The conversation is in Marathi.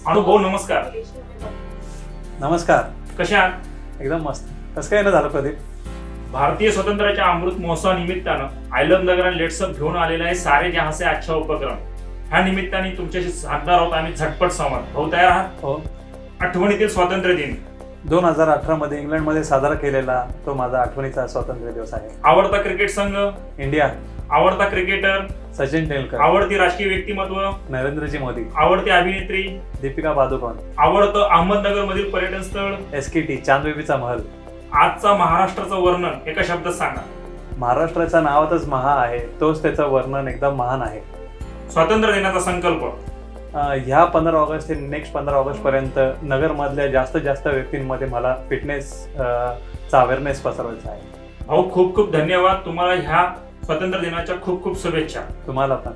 भाऊ नमस्कार. नमस्कार. कसे आहात? एकदम मस्त. कसं काय ना झालं प्रदीप? भारतीय स्वातंत्र्याच्या अमृत महोत्सवानिमित्तानं आय लव्ह नगर लेट्सअप घेऊन आलेला आहे सारे जहां से अच्छा उपक्रम. ह्या निमित्ताने तुमच्याशी साधणार आहोत आम्ही झटपट संवाद. भाऊ तयार आहात? हो. आठवणीतील स्वातंत्र्य दिन 2018 मध्ये इंग्लंडमध्ये साजरा केलेला तो माझा आठवणीचा स्वातंत्र्य दिवस आहे. आवडता क्रिकेट संघ? इंडिया. आवडता क्रिकेटर? सचिन तेंडुलकर. आवडती राजकीय व्यक्तिमत्व? नरेंद्रजी मोदी. आवडती अभिनेत्री? दीपिका पादुकोण. आवडतं अहमदनगर मधील पर्यटन स्थळ? SKT चांदबेबीचा महल. आजचा महाराष्ट्राचं वर्णन एका शब्दात सांगा. महाराष्ट्राच्या नावातच महा आहे, तोच त्याचं वर्णन एकदम महान आहे. स्वातंत्र्य दिनाचा संकल्प? ह्या 15 ऑगस्ट ते नेक्स्ट 15 ऑगस्ट पर्यंत नगरमधल्या जास्तीत जास्त व्यक्तींमध्ये मला फिटनेस चा अवेअरनेस पसरवायचा आहे. भाऊ खूप खूप धन्यवाद. तुम्हाला ह्या स्वातंत्र्य दिनाच्या खूप खूप शुभेच्छा. तुम्हाला पण.